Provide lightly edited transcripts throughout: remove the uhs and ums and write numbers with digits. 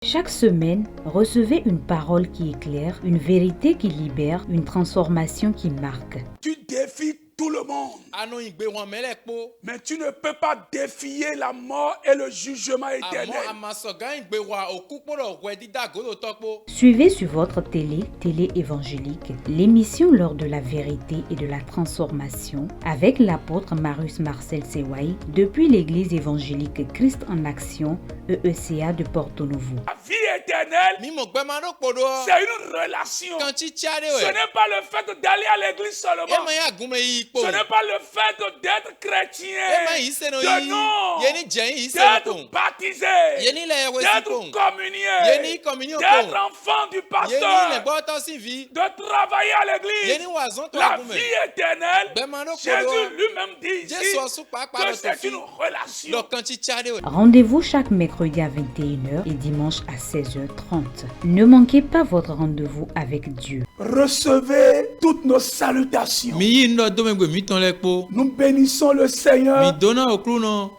Chaque semaine, recevez une parole qui éclaire, une vérité qui libère, une transformation qui marque. Tu défies tout le monde. Mais tu ne peux pas défier la mort et le jugement éternel. Suivez sur votre télé évangélique, l'émission L'heure de la vérité et de la transformation avec l'apôtre Marius Marcel Sewaï depuis l'église évangélique Christ en Action, EECA de Porto Novo. La vie éternelle, c'est une relation. Ce n'est pas le fait d'aller à l'église seulement. Ce n'est pas le fait d'être chrétien, d'être baptisé, d'être communié, d'être enfant du pasteur, de travailler à l'église. La vie éternelle, Jésus lui-même dit ici que c'est une relation. Rendez-vous chaque mercredi à 21h et dimanche à 16h30. Ne manquez pas votre rendez-vous avec Dieu. Recevez toutes nos salutations. Nous bénissons le Seigneur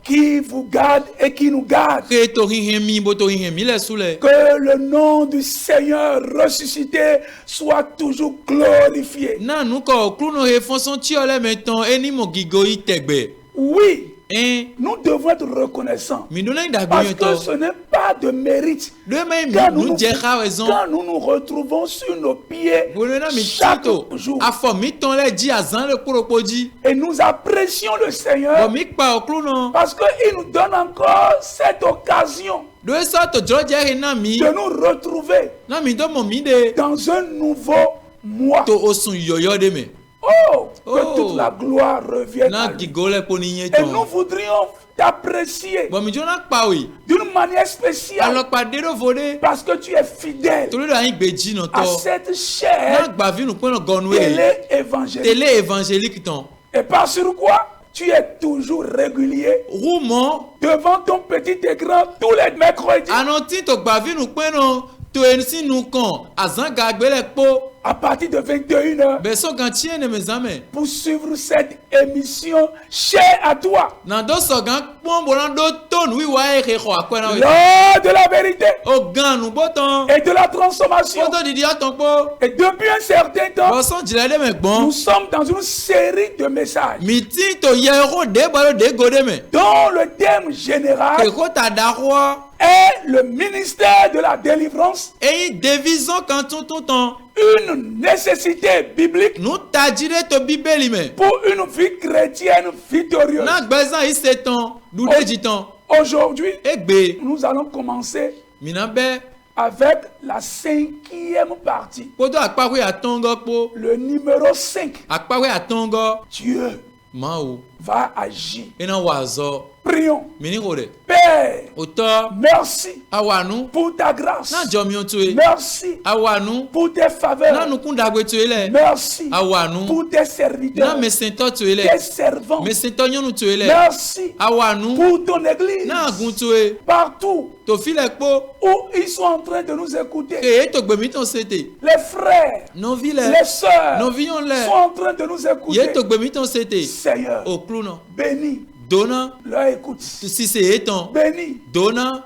qui vous garde et qui nous garde. Que le nom du Seigneur ressuscité soit toujours glorifié. Oui. Nous devons être reconnaissants parce que ce n'est pas de mérite quand nous nous retrouvons sur nos pieds chaque jour et nous apprécions le Seigneur parce qu'il nous donne encore cette occasion de nous retrouver dans un nouveau mois. Que toute la gloire revienne à lui. Et nous voudrions t'apprécier d'une manière spéciale parce que tu es fidèle à cette chaîne télé-évangélique. Et par sur quoi tu es toujours régulier devant ton petit écran tous les mercredis. À partir de 21h, pour suivre cette émission chère à toi. L'heure de la vérité et de la transformation. Et depuis un certain temps, nous sommes dans une série de messages dont le thème général est le ministère de la délivrance. Une nécessité biblique pour une vie chrétienne victorieuse. Aujourd'hui, nous allons commencer avec la 5e partie. Le numéro 5. Dieu va agir. Prions. Père, merci pour ta grâce. Merci pour tes faveurs. Merci pour tes serviteurs, tes servants. Merci pour ton église. Partout où ils sont en train de nous écouter. Les frères, les sœurs sont en train de nous écouter. Seigneur, bénis leur écoute. Bénis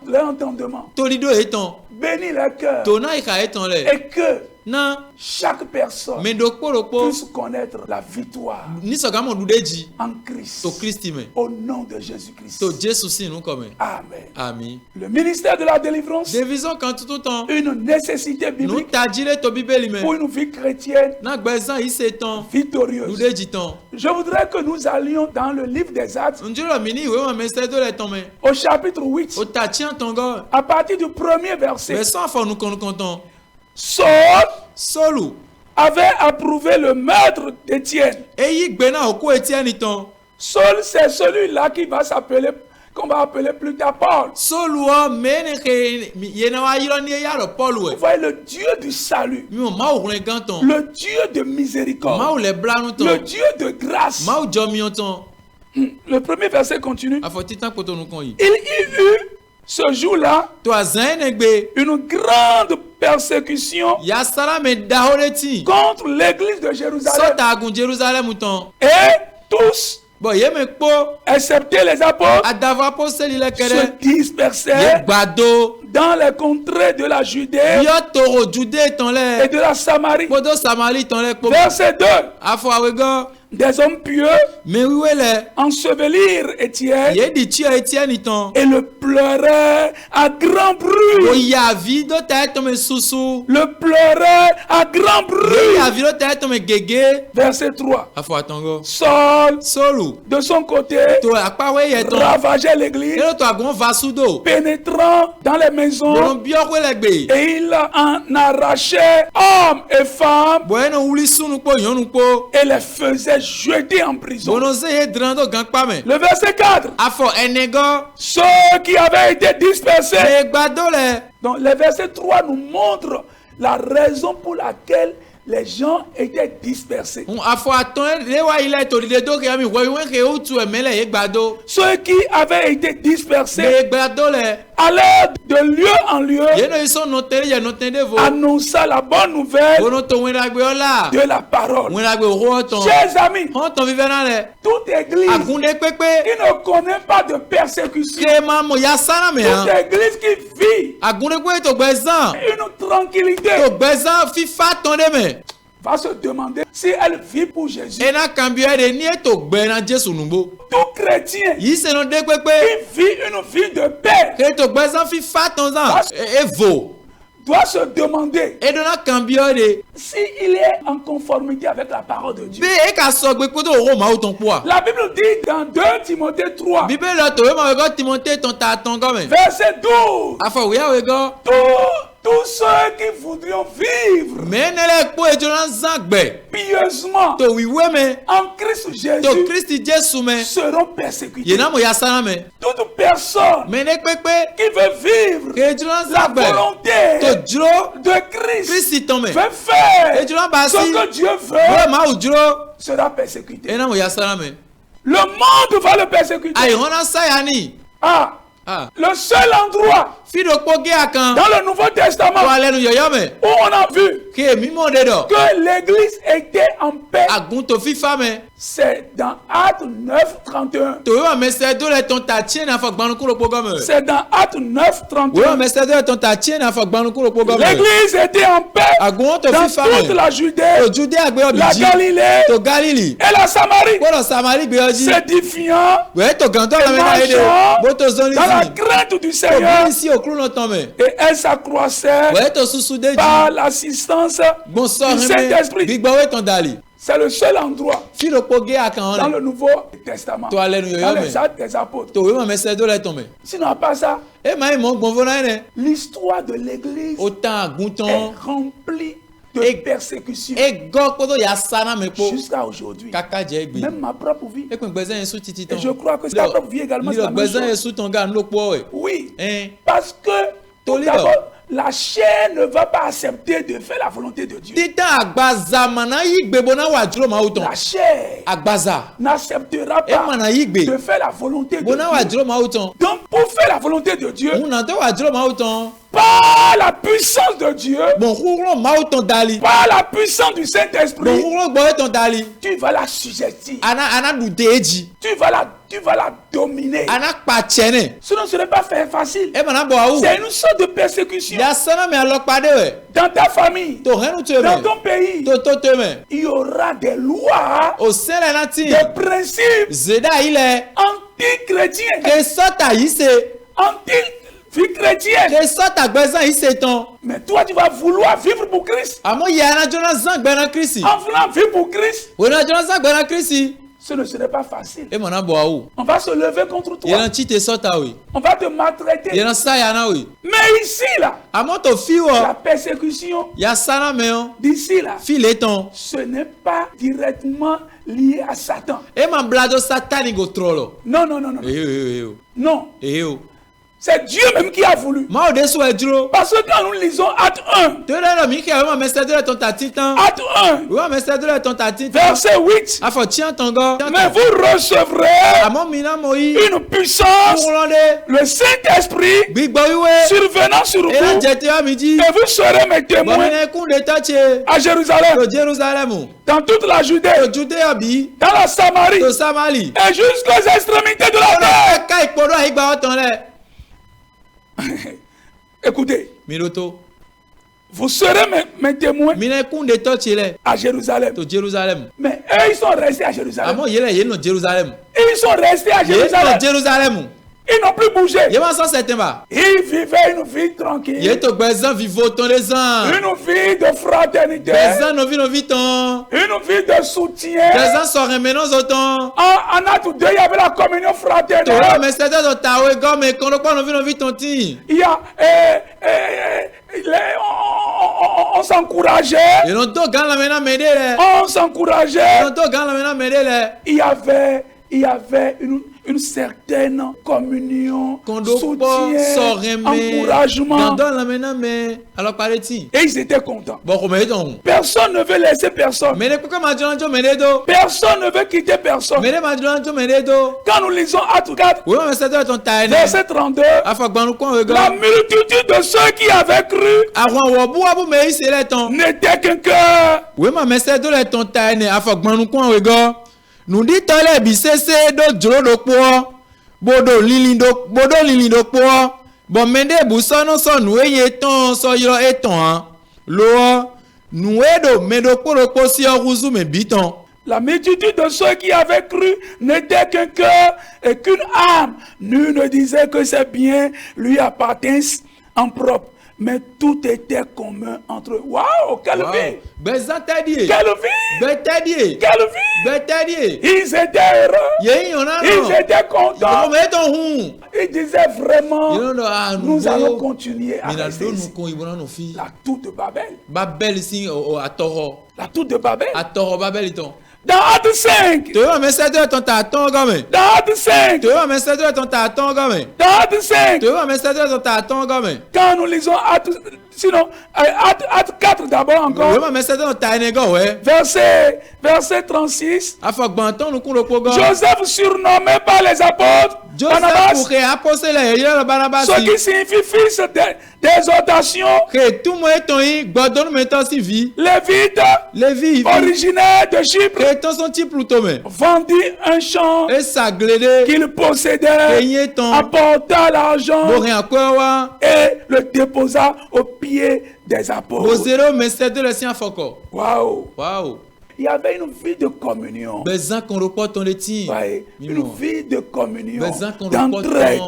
leur entendement. Bénis leur cœur. Et que chaque personne puisse connaître la victoire en Christ. Au nom de Jésus-Christ. Amen. Le ministère de la délivrance, une nécessité biblique pour une vie chrétienne victorieuse. Je voudrais que nous allions dans le livre des Actes au chapitre 8 à partir du premier verset. Saul avait approuvé le meurtre d'Étienne. Saul, c'est celui-là qui va s'appeler, qu'on va appeler plus tard Paul. Vous voyez, le Dieu du salut, le Dieu de miséricorde, le Dieu de grâce. Le premier verset continue. Il y eut ce jour-là une grande persécution contre l'église de Jérusalem. Et tous Bon, excepté les apôtres, se dispersaient dans les contrées de la Judée et de la Samarie. Verset 2. Des hommes pieux ensevelirent Étienne et le pleuraient à grand bruit. Le pleuraient à grand bruit. Verset 3. Saul, de son côté, ravageait l'église, pénétrant dans les maisons, et il en arrachait hommes et femmes et les faisait jeter en prison. Le verset 4. Ceux qui avaient été dispersés. Donc le verset 3 nous montre la raison pour laquelle les gens étaient dispersés. Ceux qui avaient été dispersés allaient de lieu en lieu, annonçant la bonne nouvelle de la parole. Chers amis, toute église qui ne connaît pas de persécution, toute église qui vit une tranquillité, va se demander si elle vit pour Jésus. Tout chrétien qui vit une vie de paix doit se demander s'il est en conformité avec la parole de Dieu. La Bible dit dans 2 Timothée 3, verset 12, tous ceux qui voudront vivre pieusement en Christ Jésus seront persécutés. Toute personne qui veut vivre la volonté de Christ veut faire ce que Dieu veut sera persécuté. Le monde va le persécuter. Le seul endroit dans le Nouveau Testament où on a vu que l'église était en paix, c'est dans Actes 9, 31. C'est dans Actes 9, 31. L'église était en paix dans toute la Judée, la Galilée et la Samarie, s'édifiant et marchant dans la crainte du Seigneur. Et elle s'accroissait par l'assistance du Saint-Esprit. C'est le seul endroit dans le Nouveau Testament, dans les Actes des Apôtres. Sinon, à part ça, l'histoire de l'Église est remplie de persécutions jusqu'à aujourd'hui. Même ma propre vie. Et je crois que ta propre vie également, c'est la même chose. Oui, parce que tout d'abord, la chair ne va pas accepter de faire la volonté de Dieu. La chair n'acceptera pas de faire la volonté de Dieu. Donc, pour faire la volonté de Dieu, par la puissance de Dieu, par la puissance du Saint-Esprit, tu vas la sujettir. Tu vas la dominer. Sinon, ce n'est pas facile. C'est une sorte de persécution. Dans ta famille, dans ton pays, il y aura des lois, des principes anti-chrétiens, anti-vie chrétienne. Mais toi, tu vas vouloir vivre pour Christ. En voulant vivre pour Christ, ce ne serait pas facile. On va se lever contre toi. On va te maltraiter. Mais ici, là, la persécution d'ici, là, ce n'est pas directement lié à Satan. Non. C'est Dieu même qui a voulu. Parce que quand nous lisons Acte 1, Acte 1, verset 8, mais vous recevrez une puissance, le Saint-Esprit survenant sur vous, et vous serez mes témoins à Jérusalem, dans toute la Judée, dans la Samarie, et jusqu'aux extrémités de la terre. Écoutez, vous serez mes témoins à Jérusalem. Mais eux, ils sont restés à Jérusalem. Ils sont restés à Jérusalem. Ils n'ont plus bougé. Ils vivaient une vie tranquille. Une vie de fraternité. Une vie de soutien. En Acte 2, il y avait la communion fraternelle. Il y a on s'encourageait. On s'encourageait. Il y avait une certaine communion, soutien, encouragement. Et ils étaient contents. Personne ne veut laisser personne. Personne ne veut quitter personne. Quand nous lisons Acte 4, verset 32, la multitude de ceux qui avaient cru n'était qu'un cœur. Nous dit tole bisese do joro do po bodo lilindo po bon mende busono so nu eyeton so yiro eton lo nu edo medo po si oruzu me biton. La multitude de ceux qui avaient cru n'était qu'un cœur et qu'une âme. Nul ne disait que ses biens lui appartiennent en propre. Mais tout était commun entre eux. Waouh, quelle vie! Quelle vie! Ils étaient heureux. Ils étaient contents. Ils disaient vraiment, nous allons continuer à rester ici. La tour de Babel. La tour de Babel. Dans Acte 5. Dans Acte 5. Quand nous lisons Acte, sinon, Acte 4 d'abord encore. Verset 36. Joseph surnommé par les apôtres Barnabas, ce qui signifie fils d'exhortation. Lévite, originaire de Chypre, vendit un champ qu'il possédait, apporta l'argent et le déposa au pied des apôtres. Waouh! Il y avait une vie de communion. Une vie de communion, d'entraide.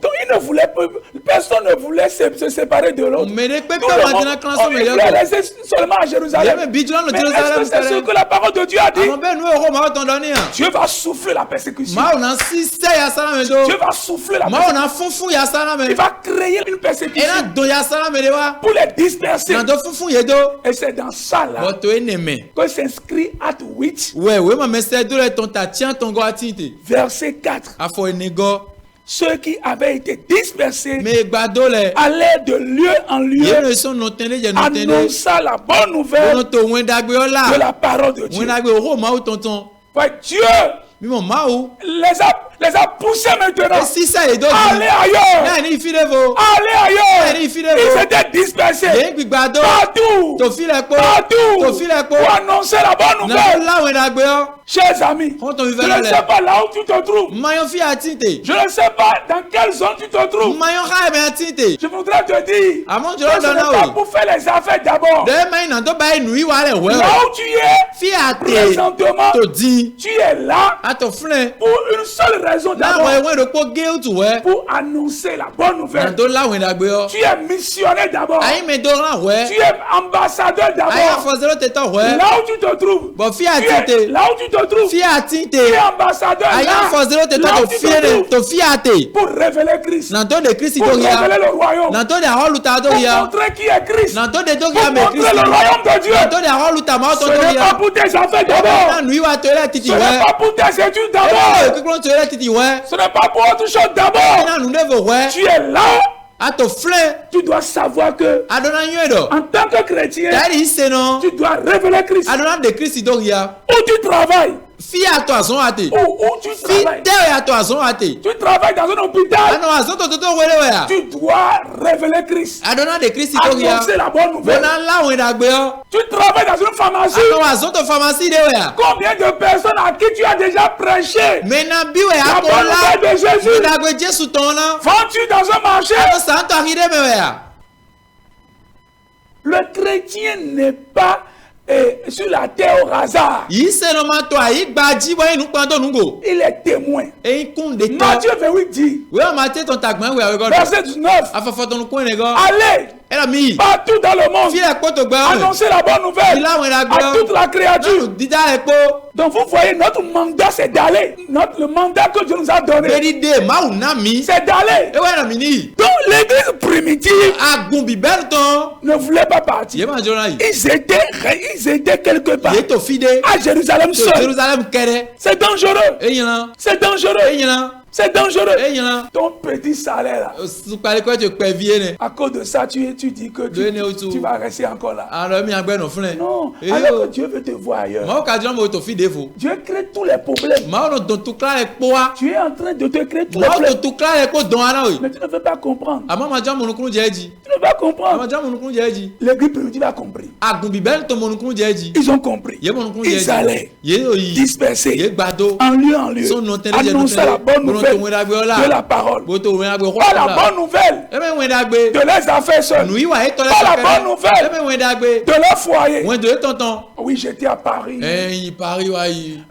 Donc il ne voulait pas, personne ne voulait se séparer de l'autre. On voulait rester seulement à Jérusalem. Mais est-ce que c'est ce que la parole de Dieu a dit? Dieu va souffler la persécution. Dieu va souffler la persécution. Il va créer une persécution pour les disperser. Et c'est dans ça là que s'inscrit Acte 8, verset 4. Ceux qui avaient été dispersés allaient de lieu en lieu, annonçant la bonne nouvelle de la parole de Dieu. Dieu les a poussés maintenant. Allez ailleurs. Allez ailleurs. Ils étaient dispersés partout pour annoncer la bonne nouvelle. Chers amis, je ne sais pas là où tu te trouves. Je ne sais pas dans quelle zone tu te trouves. Je voudrais te dire que ce n'est pas pour faire les affaires d'abord. Là où tu es présentement, tu es là pour une seule raison d'abord, pour annoncer la bonne nouvelle. Tu es missionnaire d'abord. Tu es ambassadeur d'abord. Là où tu te trouves, te trouves. Tu es ambassadeur là où tu te trouves. Pour révéler Christ. Pour révéler le royaume. Pour montrer qui est Christ. Pour montrer le royaume de Dieu. Ce n'est pas pour tes affaires d'abord. Ce n'est pas pour tes études d'abord. Ce n'est pas pour autre chose d'abord. Tu es là. Tu dois savoir que en tant que chrétien, tu dois révéler Christ. Où tu travailles. Où tu travailles dans un hôpital. Tu dois révéler Christ. Annoncer la bonne nouvelle. Tu travailles dans une pharmacie. Combien de personnes à qui tu as déjà prêché la bonne nouvelle de Jésus? Vends-tu dans un marché? Le chrétien n'est pas sur la terre au hasard. Il est témoin. Matthieu 28 dit, verset 19, allez partout dans le monde, annoncer la bonne nouvelle à toute la créature. Donc vous voyez, notre mandat c'est d'aller. Le mandat que Dieu nous a donné, c'est d'aller. Donc l'église primitive ne voulait pas partir. Ils étaient quelque part à Jérusalem seul. C'est dangereux. C'est dangereux. C'est dangereux. Ton petit salaire là. À cause de ça, tu dis que tu vas rester encore là. Non. Alors que Dieu veut te voir ailleurs. Dieu crée tous les problèmes. Tu es en train de te créer tous les problèmes. Mais tu ne veux pas comprendre. Tu ne veux pas comprendre. L'église primitive a compris. Ils ont compris. Ils allaient disperser en lieu en lieu. Annoncer la bonne nouvelle de la parole. Pas la bonne nouvelle de leurs affaires seules. Pas la bonne nouvelle de leur foyer. Oui, j'étais à Paris.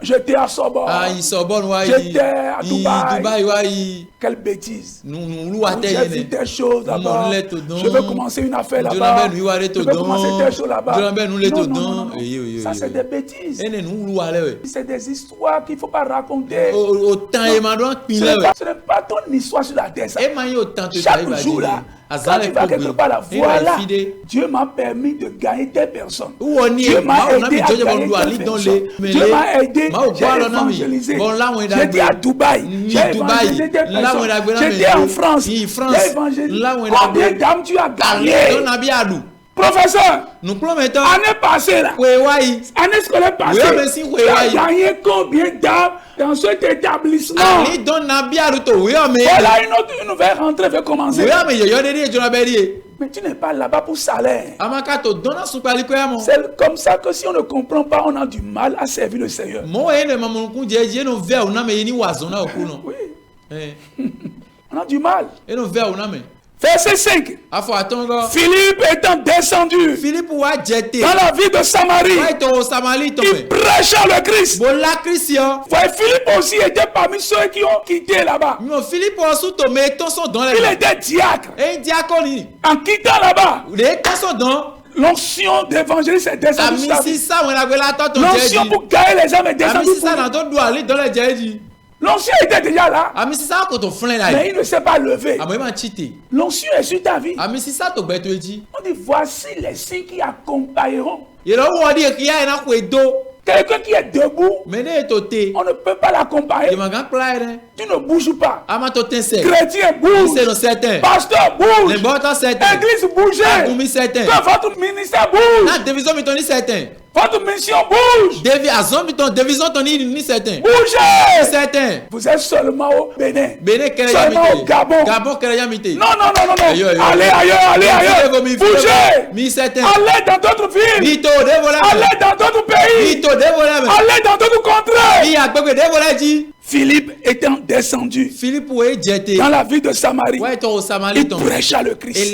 J'étais à Sorbonne. J'étais à Dubaï. Quelle bêtise. J'ai vu des choses là-bas. Je veux commencer une affaire là-bas. Je veux commencer des choses là-bas. Non. Ça, c'est des bêtises. C'est des histoires qu'il ne faut pas raconter. Ce n'est pas ton histoire sur la terre. Chaque jour là, quand tu vas quelque part là, voilà, Dieu m'a permis de gagner des personnes. Dieu m'a aidé à gagner des personnes. Dieu m'a aidé, j'ai évangélisé. J'étais à Dubaï, j'ai évangélisé des personnes. J'étais en France, j'ai évangélisé. Combien d'âmes tu as gagné? Professeur, année passée là, année scolaire passée, tu as gagné combien d'âmes dans cet établissement? Voilà une nouvelle rentrée veut commencer. Mais tu n'es pas là-bas pour salaire. C'est comme ça que si on ne comprend pas, on a du mal à servir le Seigneur. Oui. On a du mal. Verset 5. Philippe étant descendu dans la ville de Samarie, il prêcha le Christ. Philippe aussi était parmi ceux qui ont quitté là-bas. Il était diacre. En quittant là-bas, l'onction d'évangéliste est descendue. L'onction pour gagner les âmes est descendue. L'onction était déjà là. Mais il ne s'est pas levé. L'onction est sur ta vie. On dit voici les signes qui accompagneront. Quelqu'un qui est debout, on ne peut pas l'accompagner. Tu ne bouges pas. Chrétien bouge. Pasteur bouge. Église bouge. Que votre ministère bouge. Votre mission bouge. Bougez. Vous êtes seulement au Bénin. Seulement au Gabon. Non. Allez ailleurs. Bougez. Allez dans d'autres villes. Allez dans d'autres pays. Allez dans d'autres contrées. Philippe étant descendu dans la ville de Samarie, il prêcha le Christ.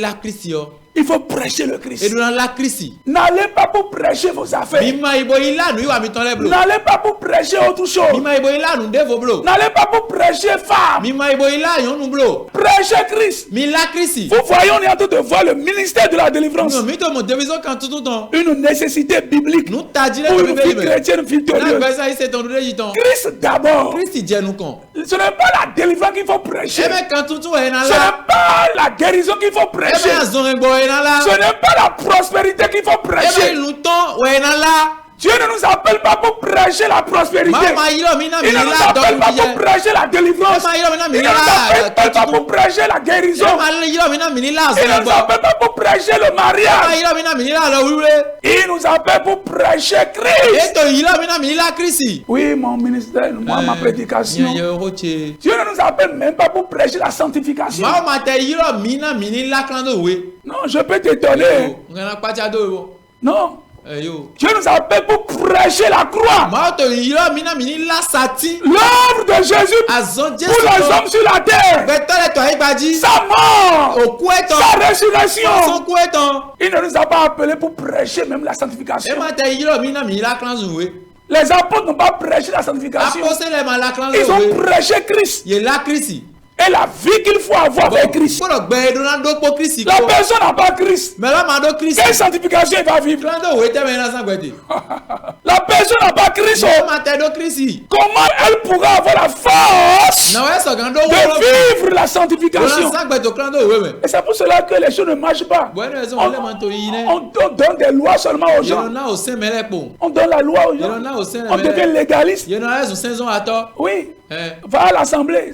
Il faut prêcher le Christ. Et dans la Christ. N'allez pas pour prêcher vos affaires. N'allez pas pour prêcher autre chose. N'allez pas pour prêcher femme. Prêchez Christ. Vous voyez, on est en train de voir le ministère de la délivrance. Une nécessité biblique pour une vie chrétienne victorieuse. Christ d'abord. Ce n'est pas la délivrance qu'il faut prêcher. Ce n'est pas la guérison qu'il faut prêcher. Ce n'est pas la prospérité qu'il faut prêcher. Dieu ne nous appelle pas pour prêcher la prospérité. Il ne nous appelle pas pour prêcher la délivrance. Il ne nous appelle pas pour prêcher la guérison. Il ne nous appelle pas pour prêcher le mariage. Il nous appelle pour prêcher Christ. Oui, mon ministère, moi, ma prédication. Dieu ne nous appelle même pas pour prêcher la sanctification. Non, je peux t'étonner. Non. Dieu nous appelle pour prêcher la croix. L'œuvre de Jésus pour les hommes sur la terre. Sa mort. Sa résurrection. Il ne nous a pas appelés pour prêcher même la sanctification. Les apôtres n'ont pas prêché la sanctification. Ils ont prêché Christ. Et la vie qu'il faut avoir avec Christ. La personne n'a pas Christ. Quelle sanctification il va vivre? La personne n'a pas Christ. Comment elle pourra avoir la force de vivre la sanctification? Et c'est pour cela que les choses ne marchent pas. On donne des lois seulement aux gens. On donne la loi aux gens. On devient légaliste. Oui. Va à l'assemblée.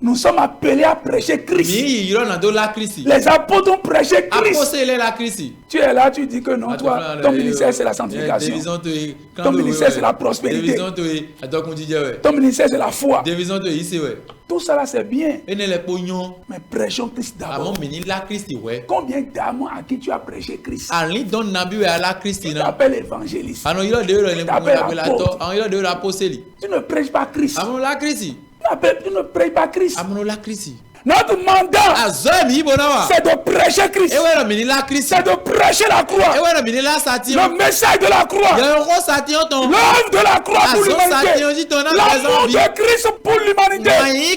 Nous sommes appelés à prêcher Christ. Les apôtres ont prêché Christ. Tu es là, tu dis que non, toi, ton ministère c'est la sanctification. Ton ministère c'est la prospérité. Ton ministère c'est la foi. Tout ça là c'est bien. Mais prêchons Christ d'abord. Combien d'amants à qui tu as prêché Christ? Tu t'appelles évangéliste. Tu t'appelles apôtre. Tu ne prêches pas Christ. Tu ne prêches pas Christ. Notre mandat, c'est de prêcher Christ. C'est de prêcher la croix. Le message de la croix. L'œuvre de la croix pour l'humanité. L'amour de Christ pour l'humanité.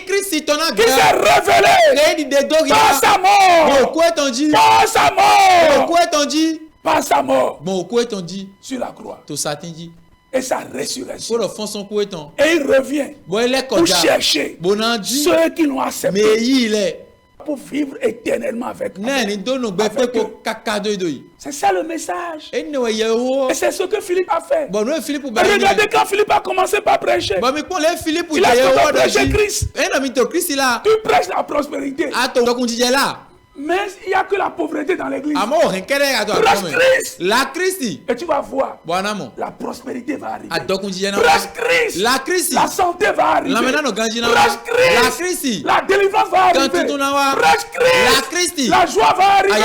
Qui s'est révélé par sa mort. Par sa mort. Par sa mort. Sur la croix. Et sa résurrection. Et il revient pour chercher ceux qui l'ont accepté pour vivre éternellement avec nous. C'est ça le message. Et c'est ce que Philippe a fait. Regardez quand Philippe a commencé par prêcher. Il a prêché Christ. Tu prêches la prospérité. Mais il n'y a que la pauvreté dans l'église. Prêche Christ. Et tu vas voir. La prospérité va arriver. Prêche Christ. La santé va arriver. Prêche Christ. La délivrance va arriver. Prêche Christ. La joie va arriver.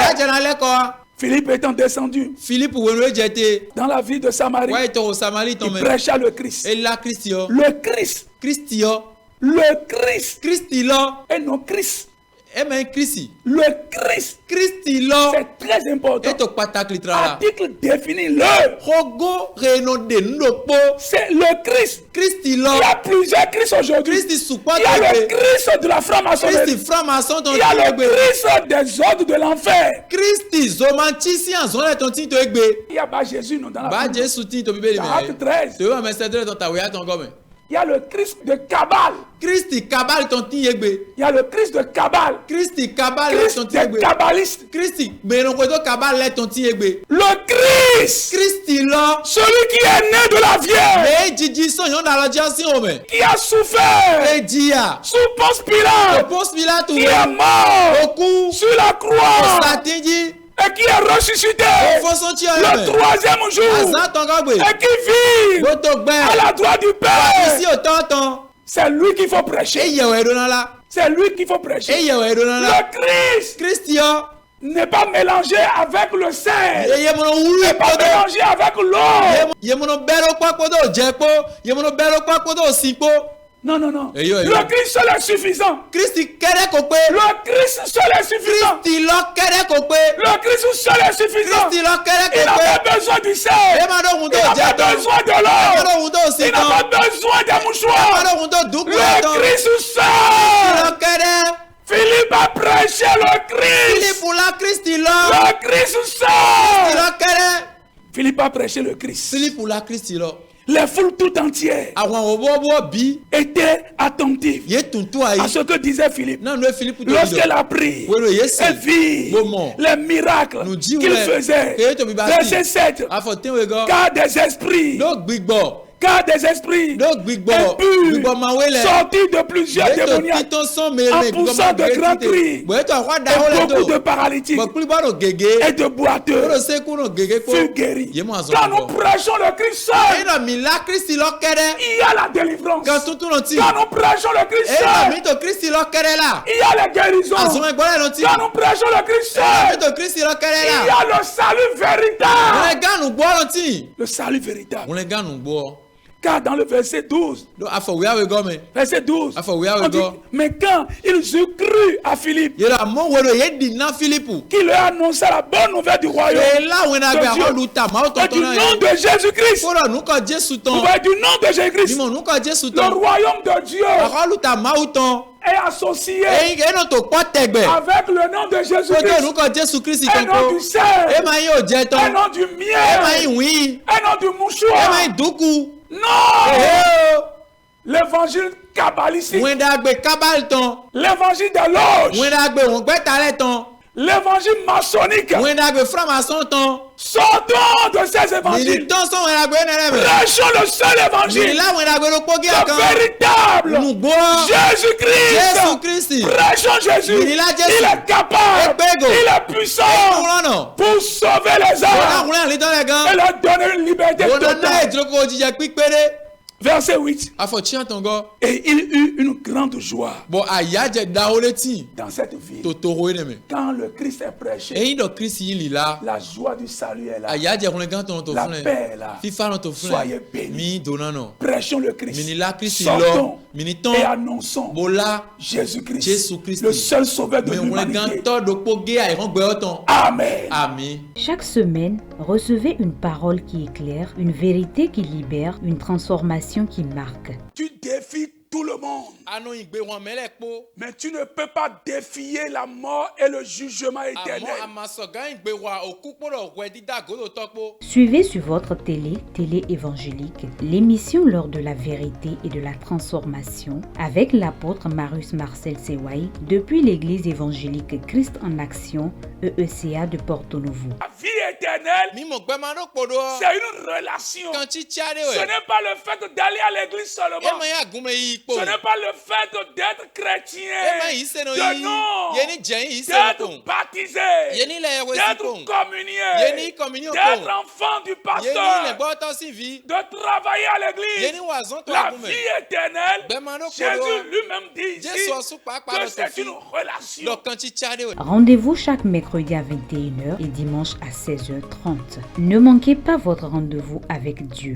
Philippe étant descendu dans la ville de Samarie, il prêcha le Christ. Le Christ. Le Christ. Et non Christ. Le Christ. C'est très important. Article définit le. C'est le Christ. Il y a plusieurs Christ aujourd'hui. Il y a le Christ de la franc-maçonnerie. Il y a le Christ des ordres de l'enfer. Il y a pas Jésus dans la Bible. Dans Acte 13. Il y a le Christ de Cabal. Il y a le Christ de Cabal. Christ des Kabbalistes. Le Christ. Celui qui est né de la Vierge. Qui a souffert. Sous Ponce Pilate. Qui est mort. Sur la croix. Et qui est ressuscité le troisième jour. Et qui vit à la droite du Père. C'est lui qu'il faut prêcher. C'est lui qu'il faut prêcher. Le Christ n'est pas mélangé avec le sel. N'est pas mélangé avec l'eau. Non. Le Christ seul est suffisant. Le Christ seul est suffisant. Le Christ seul est suffisant. Il n'a pas besoin du sel. Il n'a pas besoin de l'or. Il n'a pas besoin des mouchoirs. Le Christ seul. Philippe a prêché le Christ. Le Christ seul. Philippe a prêché le Christ. Les foules tout entières étaient attentives à ce que disait Philippe. Lorsqu'elle a pris, elle vit les miracles qu'il faisait. Verset 7. Car des esprits impurs sortis de plusieurs démoniaques en poussant de grands cris, et beaucoup de paralytiques et de boiteux furent guéris. Quand nous prêchons le Christ seul, il y a la délivrance. Quand nous prêchons le Christ seul, il y a la guérison. Quand nous prêchons le Christ seul, il y a le salut véritable. Le salut véritable. Car dans le verset 12, on dit, mais quand ils eurent cru à Philippe, qui leur annonçait la bonne nouvelle du royaume de Dieu, et du nom de Jésus-Christ, du nom de Jésus-Christ, le royaume de Dieu est associé avec le nom de Jésus-Christ, un nom du sel, un nom du miel, un nom du mouchoir. Non! L'évangile kabbalistique, l'évangile de loge, l'évangile maçonnique, sortons de ces évangiles. Prêchons le seul évangile, le véritable Jésus-Christ. Prêchons Jésus. Il est capable, il est puissant pour sauver les âmes et leur donner une liberté totale. Verset 8. Et il eut une grande joie dans cette ville. Quand le Christ est prêché, la joie du salut est là. La paix est là. Soyez bénis. Prêchons le Christ. Sortons et annonçons Jésus-Christ, le seul sauveur de l'humanité. Amen. Chaque semaine, recevez une parole qui éclaire, une vérité qui libère, une transformation qui marque. Tu défies tout le monde. Mais tu ne peux pas défier la mort et le jugement éternel. Suivez sur votre télé évangélique, l'émission L'heure de la vérité et de la transformation avec l'apôtre Marius Marcel Sewaï depuis l'église évangélique Christ en Action, EECA de Porto Novo. La vie éternelle, c'est une relation. Ce n'est pas le fait d'aller à l'église seulement. Ce n'est pas le fait d'être chrétien, d'être baptisé, d'être communié, d'être enfant du pasteur, de travailler à l'église. La vie éternelle, Jésus lui-même dit ici que c'est une relation. Rendez-vous chaque mercredi à 21h et dimanche à 16h30. Ne manquez pas votre rendez-vous avec Dieu.